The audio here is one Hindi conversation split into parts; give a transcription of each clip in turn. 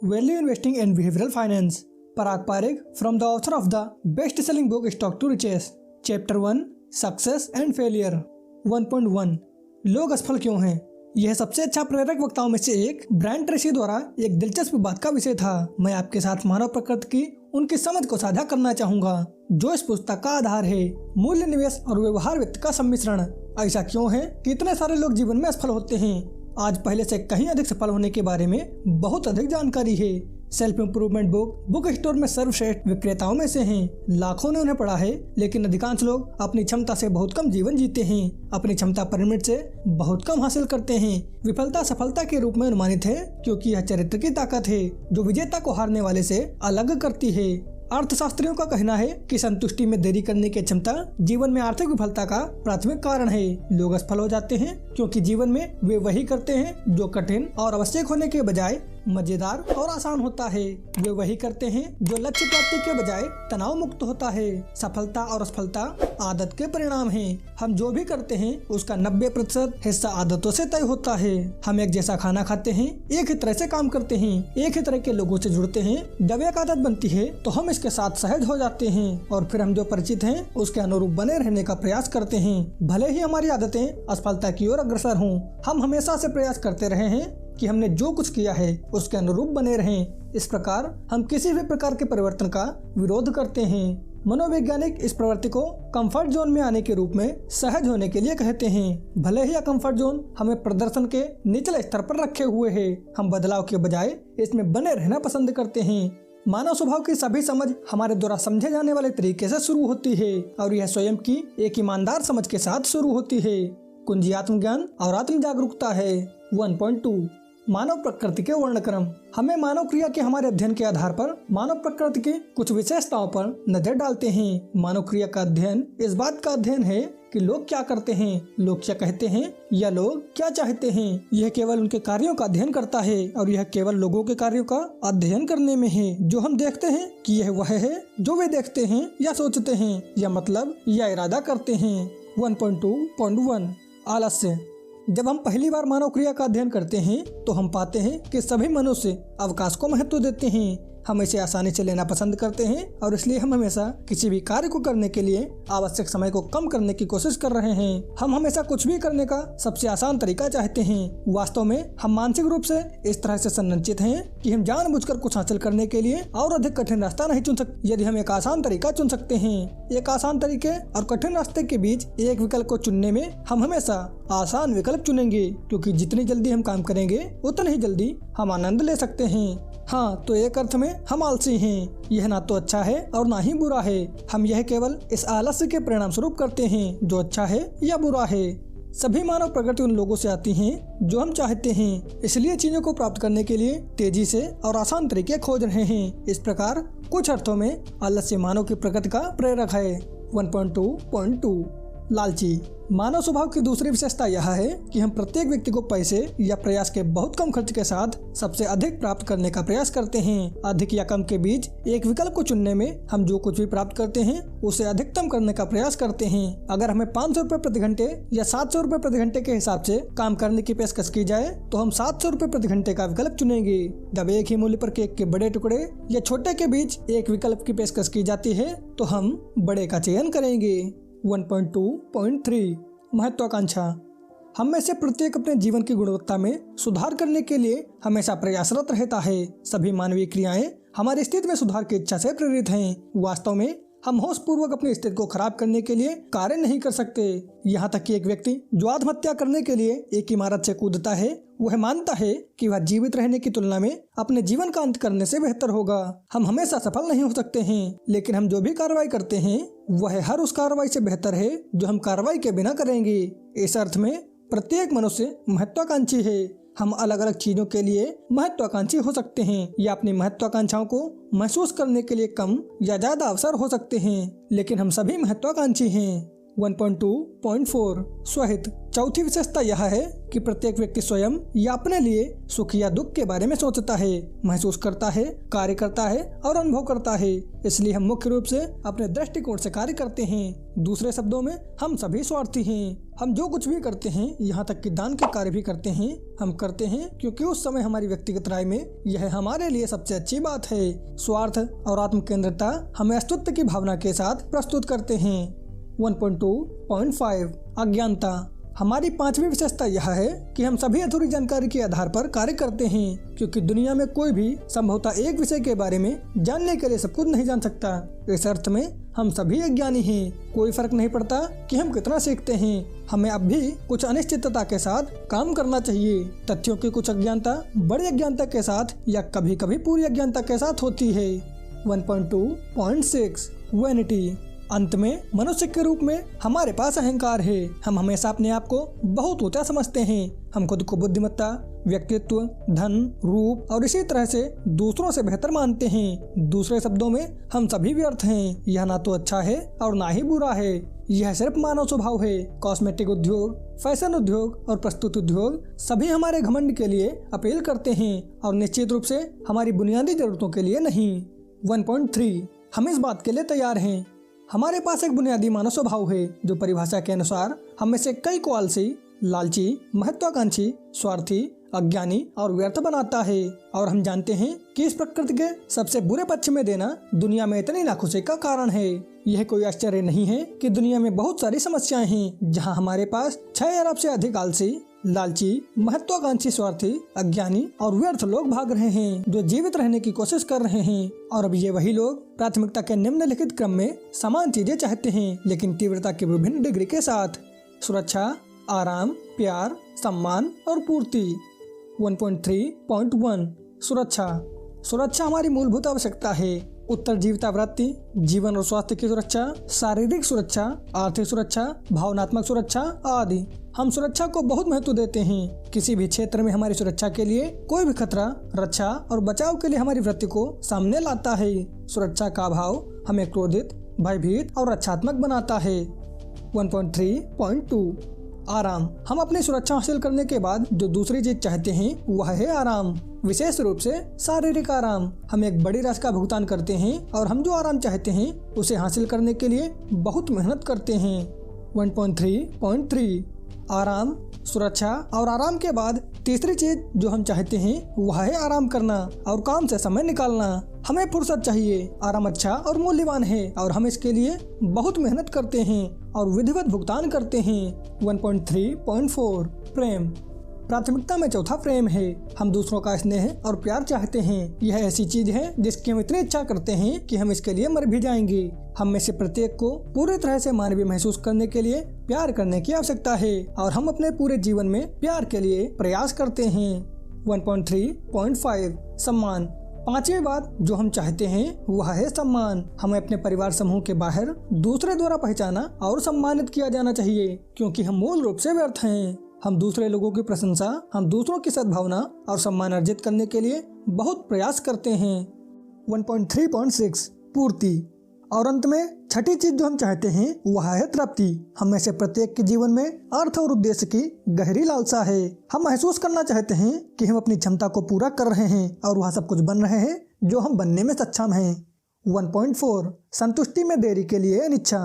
Value Investing and Behavioral Finance. Parag Parekh from the author of the best-selling book Stock to Riches. Chapter 1 Success and Failure. 1.1 लोग असफल क्यों हैं? यह सबसे अच्छा प्रेरक वक्ताओं में से एक ब्रायन ट्रेसी द्वारा एक दिलचस्प बात का विषय था। मैं आपके साथ मानव प्रकृति की उनकी समझ को साझा करना चाहूंगा जो इस पुस्तक का आधार है। मूल्य निवेश और व्यवहार वित्त का सम्मिश्रण। ऐसा क्यों है कि इतने सारे लोग जीवन में असफल होते हैं? आज पहले से कहीं अधिक सफल होने के बारे में बहुत अधिक जानकारी है। सेल्फ इम्प्रूवमेंट बुक स्टोर में सर्वश्रेष्ठ विक्रेताओं में से हैं। लाखों ने उन्हें पढ़ा है, लेकिन अधिकांश लोग अपनी क्षमता से बहुत कम जीवन जीते हैं। अपनी क्षमता पर मिनट से बहुत कम हासिल करते हैं। विफलता सफलता के रूप में अनुमानित है क्योंकि यह चरित्र की ताकत है जो विजेता को हारने वाले से अलग करती है। अर्थशास्त्रियों का कहना है कि संतुष्टि में देरी करने की क्षमता जीवन में आर्थिक विफलता का प्राथमिक कारण है। लोग असफल हो जाते हैं क्योंकि जीवन में वे वही करते हैं जो कठिन और आवश्यक होने के बजाय मजेदार और आसान होता है। वे वही करते हैं जो लक्ष्य प्राप्ति के बजाय तनाव मुक्त होता है। सफलता और असफलता आदत के परिणाम हैं। हम जो भी करते हैं उसका 90% हिस्सा आदतों से तय होता है। हम एक जैसा खाना खाते हैं, एक ही तरह से काम करते हैं, एक ही तरह के लोगों से जुड़ते हैं। जब एक आदत बनती है तो हम इसके साथ सहज हो जाते हैं और फिर हम जो परिचित हैं उसके अनुरूप बने रहने का प्रयास करते हैं। भले ही हमारी आदतें असफलता की ओर अग्रसर हों, हम हमेशा से प्रयास करते रहे हैं कि हमने जो कुछ किया है उसके अनुरूप बने रहें। इस प्रकार हम किसी भी प्रकार के परिवर्तन का विरोध करते हैं। मनोवैज्ञानिक इस प्रवृत्ति को कंफर्ट जोन में आने के रूप में सहज होने के लिए कहते हैं। भले ही यह कंफर्ट जोन हमें प्रदर्शन के निचले स्तर पर रखे हुए है, हम बदलाव के बजाय इसमें बने रहना पसंद करते हैं। मानव स्वभाव की सभी समझ हमारे द्वारा समझे जाने वाले तरीके से शुरू होती है और यह स्वयं की एक ईमानदार समझ के साथ शुरू होती है। कुंजी आत्मज्ञान और आत्म जागरूकता है। 1.2 मानव प्रकृति के वर्णक्रम। हमें मानव क्रिया के हमारे अध्ययन के आधार पर मानव प्रकृति की कुछ विशेषताओं पर नजर डालते हैं। मानव क्रिया का अध्ययन इस बात का अध्ययन है कि लोग क्या करते हैं, लोग क्या कहते हैं या लोग क्या चाहते हैं। यह केवल उनके कार्यों का अध्ययन करता है और यह केवल लोगों के कार्यों का अध्ययन करने में है जो हम देखते हैं कि यह वह है जो वे देखते हैं या सोचते हैं या मतलब या इरादा करते हैं। 1.2.1 आलस्य। जब हम पहली बार मानव क्रिया का अध्ययन करते हैं तो हम पाते हैं कि सभी मनुष्य अवकाश को महत्व देते हैं। हम इसे आसानी से लेना पसंद करते हैं और इसलिए हम हमेशा किसी भी कार्य को करने के लिए आवश्यक समय को कम करने की कोशिश कर रहे हैं। हम हमेशा कुछ भी करने का सबसे आसान तरीका चाहते हैं। वास्तव में हम मानसिक रूप से इस तरह से संरचित हैं कि हम जानबूझकर कुछ हासिल करने के लिए और अधिक कठिन रास्ता नहीं चुन सकते। यदि हम एक आसान तरीका चुन सकते हैं, एक आसान तरीके और कठिन रास्ते के बीच एक विकल्प को चुनने में हम हमेशा आसान विकल्प चुनेंगे क्योंकि जितनी जल्दी हम काम करेंगे उतनी ही जल्दी हम आनंद ले सकते हैं। हाँ, तो एक अर्थ में हम आलसी हैं। यह ना तो अच्छा है और ना ही बुरा है। हम यह केवल इस आलस्य के परिणाम स्वरूप करते हैं जो अच्छा है या बुरा है। सभी मानव प्रकृति उन लोगों से आती हैं जो हम चाहते हैं, इसलिए चीजों को प्राप्त करने के लिए तेजी से और आसान तरीके खोज रहे हैं। इस प्रकार कुछ अर्थों में आलस्य मानव की प्रकृति का प्रेरक है। 1.2.2 लालची। मानव स्वभाव की दूसरी विशेषता यह है कि हम प्रत्येक व्यक्ति को पैसे या प्रयास के बहुत कम खर्च के साथ सबसे अधिक प्राप्त करने का प्रयास करते हैं। अधिक या कम के बीच एक विकल्प को चुनने में हम जो कुछ भी प्राप्त करते हैं उसे अधिकतम करने का प्रयास करते हैं। अगर हमें 500 रुपए प्रति घंटे या 700 रुपए प्रति घंटे के हिसाब से काम करने की पेशकश की जाए तो हम 700 रुपए प्रति घंटे का विकल्प चुनेंगे। जब एक ही मूल्य पर केक के बड़े टुकड़े या छोटे के बीच एक विकल्प की पेशकश की जाती है तो हम बड़े का चयन करेंगे। 1.2.3 महत्वाकांक्षा। हम में से प्रत्येक अपने जीवन की गुणवत्ता में सुधार करने के लिए हमेशा प्रयासरत रहता है। सभी मानवीय क्रियाएं हमारी स्थिति में सुधार की इच्छा से प्रेरित हैं। वास्तव में हम होश पूर्वक अपनी स्थिति को खराब करने के लिए कार्य नहीं कर सकते। यहाँ तक कि एक व्यक्ति जो आत्महत्या करने के लिए एक इमारत से कूदता है वह मानता है कि वह जीवित रहने की तुलना में अपने जीवन का अंत करने से बेहतर होगा। हम हमेशा सफल नहीं हो सकते हैं, लेकिन हम जो भी कार्रवाई करते हैं वह हर उस कार्रवाई से बेहतर है जो हम कार्रवाई के बिना करेंगे। इस अर्थ में प्रत्येक मनुष्य महत्वाकांक्षी है। हम अलग अलग चीजों के लिए महत्वाकांक्षी हो सकते हैं या अपनी महत्वाकांक्षाओं को महसूस करने के लिए कम या ज्यादा अवसर हो सकते हैं, लेकिन हम सभी महत्वाकांक्षी हैं। 1.2.4 स्वहित। चौथी विशेषता यह है कि प्रत्येक व्यक्ति स्वयं या अपने लिए सुख या दुख के बारे में सोचता है, महसूस करता है, कार्य करता है और अनुभव करता है। इसलिए हम मुख्य रूप से अपने दृष्टिकोण से कार्य करते हैं। दूसरे शब्दों में हम सभी स्वार्थी हैं। हम जो कुछ भी करते हैं, यहाँ तक कि दान के कार्य भी करते हैं, हम करते हैं क्योंकि उस समय हमारी व्यक्तिगत राय में यह हमारे लिए सबसे अच्छी बात है। स्वार्थ और आत्म केंद्रितता हमें अस्तित्व की भावना के साथ प्रस्तुत करते हैं। 1.2.5 अज्ञानता। हमारी पांचवी विशेषता यह है कि हम सभी अधूरी जानकारी के आधार पर कार्य करते हैं, क्योंकि दुनिया में कोई भी संभवतः एक विषय के बारे में जानने के लिए सब कुछ नहीं जान सकता। इस अर्थ में हम सभी अज्ञानी हैं। कोई फर्क नहीं पड़ता कि हम कितना सीखते हैं, हमें अब भी कुछ अनिश्चितता के साथ काम करना चाहिए। तथ्यों की कुछ अज्ञानता बड़ी अज्ञानता के साथ या कभी कभी पूरी अज्ञानता के साथ होती है। 1.2.6 वैनिटी। अंत में मनुष्य के रूप में हमारे पास अहंकार है। हम हमेशा अपने आप को बहुत ऊंचा समझते हैं। हम खुद को बुद्धिमत्ता, व्यक्तित्व, धन, रूप और इसी तरह से दूसरों से बेहतर मानते हैं। दूसरे शब्दों में हम सभी व्यर्थ हैं। यह ना तो अच्छा है और ना ही बुरा है। यह सिर्फ मानव स्वभाव है। कॉस्मेटिक उद्योग, फैशन उद्योग और प्रस्तुत उद्योग सभी हमारे घमंड के लिए अपील करते हैं और निश्चित रूप से हमारी बुनियादी जरूरतों के लिए नहीं। 1.3 हम इस बात के लिए तैयार हैं। हमारे पास एक बुनियादी मानव स्वभाव है जो परिभाषा के अनुसार हम में से कई को आलसी, लालची, महत्वाकांक्षी, स्वार्थी, अज्ञानी और व्यर्थ बनाता है। और हम जानते हैं कि इस प्रकृति के सबसे बुरे पक्ष में देना दुनिया में इतनी नाखुशी का कारण है। यह कोई आश्चर्य नहीं है कि दुनिया में बहुत सारी समस्याएं हैं जहां हमारे पास 6 अरब से अधिक आलसी, लालची, महत्वाकांक्षी, स्वार्थी, अज्ञानी और व्यर्थ लोग भाग रहे हैं जो जीवित रहने की कोशिश कर रहे हैं। और अब ये वही लोग प्राथमिकता के निम्नलिखित क्रम में समान चीजें चाहते हैं, लेकिन तीव्रता के विभिन्न डिग्री के साथ। सुरक्षा, आराम, प्यार, सम्मान और पूर्ति। 1.3.1 सुरक्षा हमारी मूलभूत आवश्यकता है। उत्तर जीवितावृत्ति, जीवन और स्वास्थ्य की सुरक्षा, शारीरिक सुरक्षा, आर्थिक सुरक्षा, भावनात्मक सुरक्षा आदि। हम सुरक्षा को बहुत महत्व देते हैं। किसी भी क्षेत्र में हमारी सुरक्षा के लिए कोई भी खतरा रक्षा और बचाव के लिए हमारी वृत्ति को सामने लाता है। सुरक्षा का अभाव हमें क्रोधित, भयभीत और रक्षात्मक बनाता है। 1.3.2 आराम। हम अपनी सुरक्षा हासिल करने के बाद जो दूसरी चीज चाहते हैं वह है आराम, विशेष रूप से शारीरिक आराम। हम एक बड़ी राशि का भुगतान करते हैं और हम जो आराम चाहते हैं उसे हासिल करने के लिए बहुत मेहनत करते हैं। 1.3.3 आराम, सुरक्षा और आराम के बाद तीसरी चीज जो हम चाहते हैं वह है आराम करना और काम से समय निकालना। हमें फुर्सत चाहिए। आराम अच्छा और मूल्यवान है और हम इसके लिए बहुत मेहनत करते हैं और विधिवत भुगतान करते हैं। 1.3.4 प्रेम। प्राथमिकता में चौथा प्रेम है। हम दूसरों का स्नेह और प्यार चाहते हैं। यह ऐसी चीज है जिसकी हम इतनी इच्छा करते हैं कि हम इसके लिए मर भी जाएंगे। हम में से प्रत्येक को पूरी तरह से मानवीय महसूस करने के लिए प्यार करने की आवश्यकता है और हम अपने पूरे जीवन में प्यार के लिए प्रयास करते हैं। 1.3.5 सम्मान। पांचवी बात जो हम चाहते हैं वह है सम्मान। हमें अपने परिवार समूह के बाहर दूसरे द्वारा पहचाना और सम्मानित किया जाना चाहिए, क्योंकि हम मूल रूप से व्यर्थ हैं। हम दूसरे लोगों की प्रशंसा, हम दूसरों की सद्भावना और सम्मान अर्जित करने के लिए बहुत प्रयास करते हैं। 1.3.6 पूर्ति। और अंत में छठी चीज जो हम चाहते हैं वह है तृप्ति। हम में से प्रत्येक के जीवन में अर्थ और उद्देश्य की गहरी लालसा है। हम महसूस करना चाहते हैं कि हम अपनी क्षमता को पूरा कर रहे हैं और वह सब कुछ बन रहे हैं जो हम बनने में सक्षम हैं। 1.4 संतुष्टि में देरी के लिए अनिच्छा।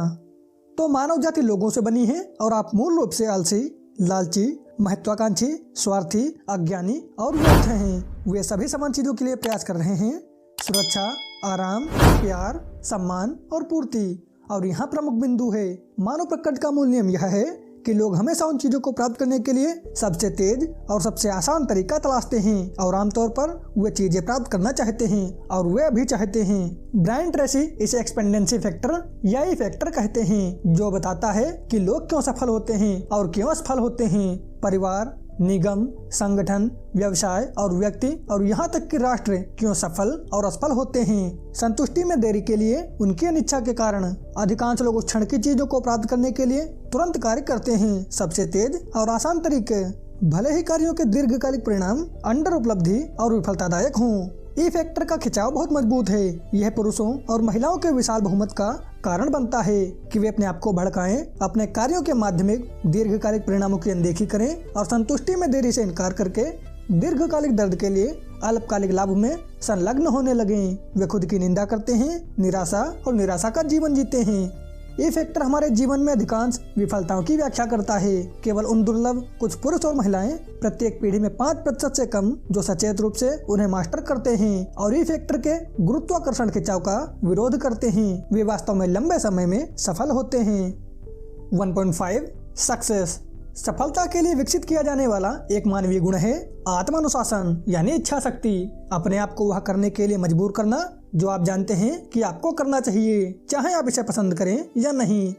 तो मानव जाति लोगों से बनी है और आप मूल रूप से आलसी, लालची, महत्वाकांक्षी, स्वार्थी, अज्ञानी और व्यर्थ हैं। वे सभी समान चीजों के लिए प्रयास कर रहे हैं। सुरक्षा, आराम, प्यार, सम्मान और पूर्ति। और यहाँ प्रमुख बिंदु है। मानव प्रकृति का मूल नियम यह है कि लोग हमेशा उन चीजों को प्राप्त करने के लिए सबसे तेज और सबसे आसान तरीका तलाशते हैं और आमतौर पर वे चीजें प्राप्त करना चाहते हैं और वे अभी चाहते हैं। ब्रायन ट्रेसी इसे एक्सपेंडेंसी फैक्टर या ई फैक्टर कहते हैं, जो बताता है कि लोग क्यों सफल होते हैं और क्यों असफल होते हैं। परिवार, निगम, संगठन, व्यवसाय और व्यक्ति और यहाँ तक कि राष्ट्र क्यों सफल और असफल होते हैं। संतुष्टि में देरी के लिए उनकी अनिच्छा के कारण अधिकांश लोग उस क्षण की चीजों को प्राप्त करने के लिए तुरंत कार्य करते हैं, सबसे तेज और आसान तरीके। भले ही कार्यों के दीर्घकालिक परिणाम अंडर उपलब्धि और विफलतादायक हों। ई फैक्टर का खिंचाव बहुत मजबूत है। यह पुरुषों और महिलाओं के विशाल बहुमत का कारण बनता है कि वे अपने आप को भड़काएं, अपने कार्यों के माध्यमिक दीर्घकालिक परिणामों की अनदेखी करें और संतुष्टि में देरी से इनकार करके दीर्घकालिक दर्द के लिए अल्पकालिक लाभ में संलग्न होने लगें। वे खुद की निंदा करते हैं, निराशा और निराशा का जीवन जीते हैं। ये फैक्टर हमारे जीवन में अधिकांश विफलताओं की व्याख्या करता है। केवल उन दुर्लभ कुछ पुरुष और महिलाएं प्रत्येक पीढ़ी में 5% से कम जो सचेत रूप से उन्हें मास्टर करते हैं और ये फैक्टर के गुरुत्वाकर्षण खिंचाव का विरोध करते हैं, वे वास्तव में लंबे समय में सफल होते हैं। 1.5 सक्सेस। सफलता के लिए विकसित किया जाने वाला एक मानवीय गुण है आत्मानुशासन, यानी इच्छा शक्ति। अपने आप को वह करने के लिए मजबूर करना जो आप जानते हैं कि आपको करना चाहिए, चाहे आप इसे पसंद करें या नहीं।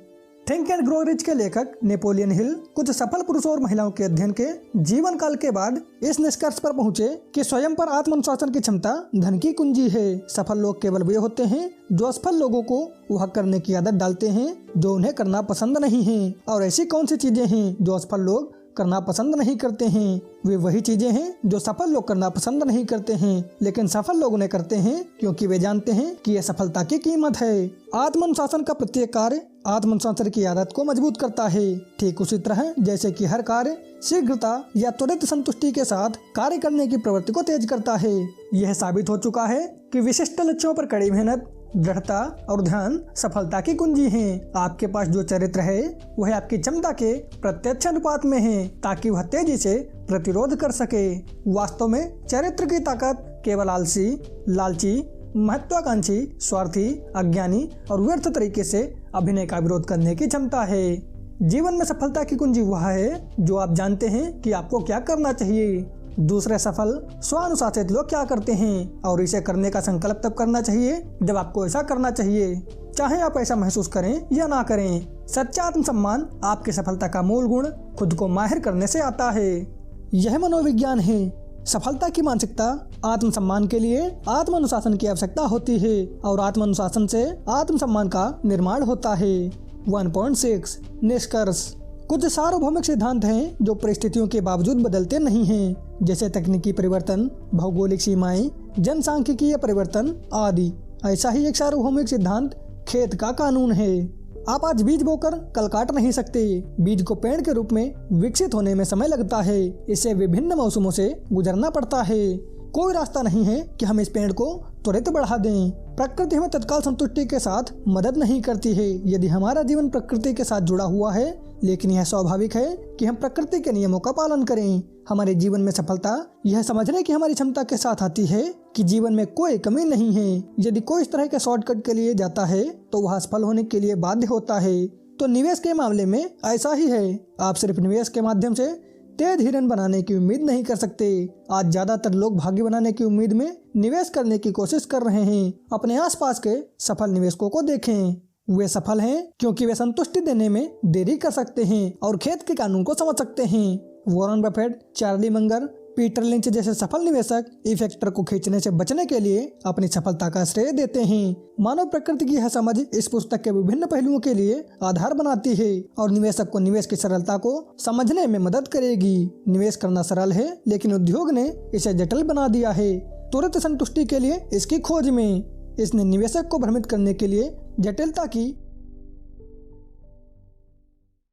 थिंक एंड ग्रो रिच के लेखक नेपोलियन हिल कुछ सफल पुरुषों और महिलाओं के अध्ययन के जीवन काल के बाद इस निष्कर्ष पर पहुंचे कि स्वयं पर आत्मानुशासन की क्षमता धन की कुंजी है। सफल लोग केवल वे होते हैं जो असफल लोगों को वह करने की आदत डालते हैं जो उन्हें करना पसंद नहीं है। और ऐसी कौन सी चीजें हैं जो असफल लोग करना पसंद नहीं करते हैं? वे वही चीजें हैं जो सफल लोग करना पसंद नहीं करते हैं, लेकिन सफल लोग उन्हें करते हैं क्योंकि वे जानते हैं कि यह सफलता की कीमत है। आत्मानुशासन का प्रत्येक कार्य आत्मानुशासन की आदत को मजबूत करता है, ठीक उसी तरह जैसे कि हर कार्य शीघ्रता या त्वरित संतुष्टि के साथ कार्य करने की प्रवृत्ति को तेज करता है। यह साबित हो चुका है कि विशिष्ट लक्ष्यों पर कड़ी मेहनत, दृढ़ता और ध्यान सफलता की कुंजी हैं। आपके पास जो चरित्र है वह आपकी क्षमता के प्रत्यक्ष अनुपात में है ताकि वह तेजी से प्रतिरोध कर सके। वास्तव में चरित्र की ताकत केवल आलसी, लालची, महत्वाकांक्षी, स्वार्थी, अज्ञानी और व्यर्थ तरीके से अभिनय का विरोध करने की क्षमता है। जीवन में सफलता की कुंजी वह है जो आप जानते हैं कि आपको क्या करना चाहिए। दूसरे सफल स्वानुशासित लोग क्या करते हैं और इसे करने का संकल्प तब करना चाहिए जब आपको ऐसा करना चाहिए, चाहे आप ऐसा महसूस करें या ना करें। सच्चा आत्मसम्मान आपकी सफलता का मूल गुण खुद को माहिर करने से आता है। यह मनोविज्ञान है। सफलता की मानसिकता आत्मसम्मान के लिए आत्मानुशासन की आवश्यकता होती है और आत्मानुशासन से आत्मसम्मान का निर्माण होता है। 1.6 निष्कर्ष। कुछ सार्वभौमिक सिद्धांत हैं जो परिस्थितियों के बावजूद बदलते नहीं हैं, जैसे तकनीकी परिवर्तन, भौगोलिक सीमाएं, जनसांख्यिकीय परिवर्तन आदि। ऐसा ही एक सार्वभौमिक सिद्धांत खेत का कानून है। आप आज बीज बोकर कल काट नहीं सकते। बीज को पेड़ के रूप में विकसित होने में समय लगता है। इसे विभिन्न मौसमों से गुजरना पड़ता है। कोई रास्ता नहीं है कि हम इस पेड़ को त्वरित बढ़ा दें। प्रकृति हमें तत्काल संतुष्टि के साथ मदद नहीं करती है यदि हमारा जीवन प्रकृति के साथ जुड़ा हुआ है, लेकिन यह स्वाभाविक है कि हम प्रकृति के नियमों का पालन करें। हमारे जीवन में सफलता यह समझने की हमारी क्षमता के साथ आती है कि जीवन में कोई कमी नहीं है। यदि कोई इस तरह के शॉर्टकट के लिए जाता है तो वह असफल होने के लिए बाध्य होता है। तो निवेश के मामले में ऐसा ही है। आप सिर्फ निवेश के माध्यम से तेज हिरन बनाने की उम्मीद नहीं कर सकते। आज ज्यादातर लोग भाग्य बनाने की उम्मीद में निवेश करने की कोशिश कर रहे हैं। अपने आसपास के सफल निवेशकों को देखें। वे सफल हैं क्योंकि वे संतुष्टि देने में देरी कर सकते हैं और खेत के कानून को समझ सकते हैं। Warren Buffett, Charlie Munger, Peter lynch जैसे सफल निवेशक ई फैक्टर को खींचने से बचने के लिए अपनी सफलता का श्रेय देते हैं। मानव प्रकृति की यह समझ इस पुस्तक के विभिन्न पहलुओं के लिए आधार बनाती है और निवेशक को निवेश की सरलता को समझने में मदद करेगी। निवेश करना सरल है, लेकिन उद्योग ने इसे जटिल बना दिया है तुरंत संतुष्टि के लिए इसकी खोज में। इसने निवेशक को भ्रमित करने के लिए जटिलता की